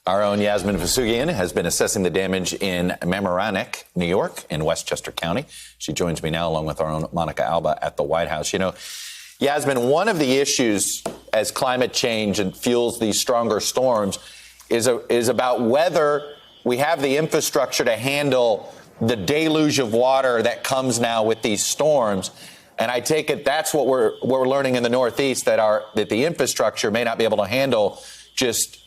Our own Yasmin Vasugian has been assessing the damage in Mamaroneck, New York, in Westchester County. She joins me now along with our own Monica Alba at the White House. You know, Yasmin, one of the issues as climate change and fuels these stronger storms is about whether we have the infrastructure to handle the deluge of water that comes now with these storms. And I take it that's what we're learning in the Northeast, that the infrastructure may not be able to handle just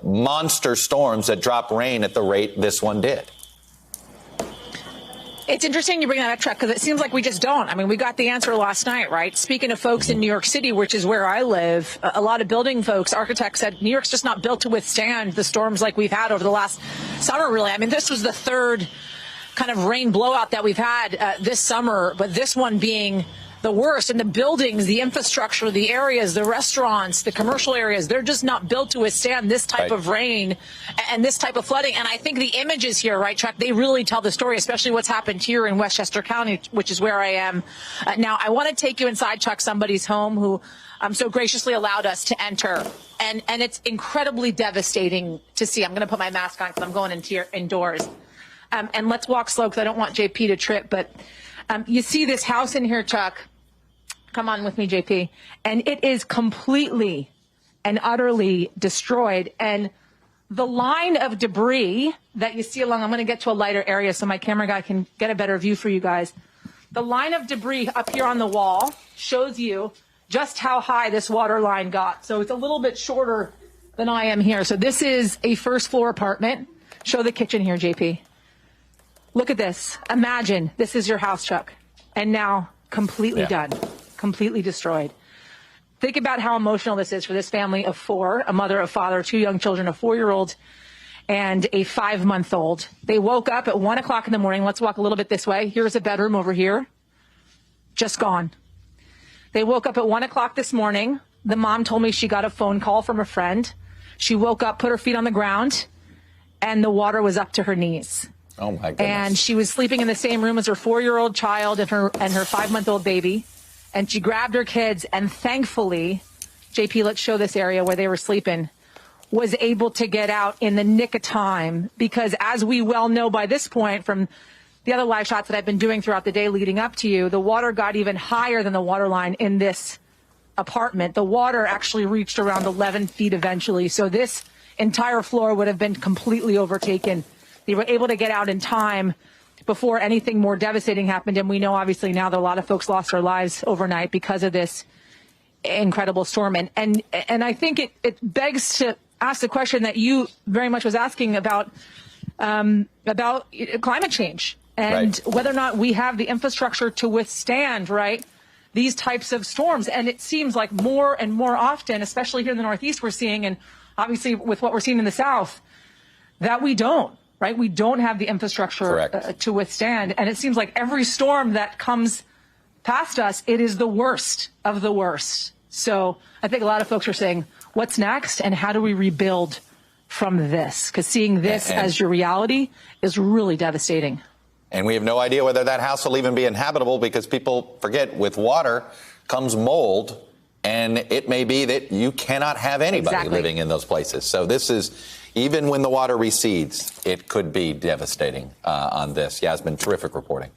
monster storms that drop rain at the rate this one did. It's interesting you bring that up, Chuck, because it seems like we just don't. I mean, we got the answer last night, right? Speaking of folks in New York City, which is where I live, a lot of building folks, architects said New York's just not built to withstand the storms like we've had over the last summer, really. I mean, this was the third kind of rain blowout that we've had this summer, but this one being the worst. And the buildings, the infrastructure, the areas, the restaurants, the commercial areas, they're just not built to withstand this type of rain and this type of flooding. And I think the images here, right, Chuck, they really tell the story, especially what's happened here in Westchester County, which is where I am. Now, I want to take you inside, Chuck, somebody's home who so graciously allowed us to enter. And it's incredibly devastating to see. I'm going to put my mask on because I'm going indoors. And let's walk slow because I don't want JP to trip. But you see this house in here, Chuck. Come on with me, JP. And it is completely and utterly destroyed. And the line of debris that you see along, I'm going to get to a lighter area so my camera guy can get a better view for you guys. The line of debris up here on the wall shows you just how high this water line got. So it's a little bit shorter than I am here. So this is a first floor apartment. Show the kitchen here, JP. Look at this. Imagine this is your house, Chuck, and now completely done. Completely destroyed. Think about how emotional this is for this family of four, a mother, a father, two young children, a 4-year-old and a 5-month-old. They woke up at 1 o'clock in the morning. Let's walk a little bit this way. Here's a bedroom over here. Just gone. They woke up at 1 o'clock this morning. The mom told me she got a phone call from a friend. She woke up, put her feet on the ground, and the water was up to her knees. Oh, my goodness. And she was sleeping in the same room as her 4-year-old child and her 5-month-old baby. And she grabbed her kids and thankfully, JP, let's show this area where they were sleeping, was able to get out in the nick of time because as we well know by this point from the other live shots that I've been doing throughout the day leading up to you, the water got even higher than the water line in this apartment. The water actually reached around 11 feet eventually. So this entire floor would have been completely overtaken. They were able to get out in time before anything more devastating happened. And we know obviously now that a lot of folks lost their lives overnight because of this incredible storm. And I think it begs to ask the question that you very much was asking about climate change and whether or not we have the infrastructure to withstand, these types of storms. And it seems like more and more often, especially here in the Northeast, we're seeing, and obviously with what we're seeing in the South, that we don't. We don't have the infrastructure to withstand. And it seems like every storm that comes past us, it is the worst of the worst. So I think a lot of folks are saying, what's next? And how do we rebuild from this? Because seeing this as your reality is really devastating. And we have no idea whether that house will even be inhabitable because people forget with water comes mold. And it may be that you cannot have anybody living in those places. So this is, even when the water recedes, it could be devastating on this. Yasmin, terrific reporting.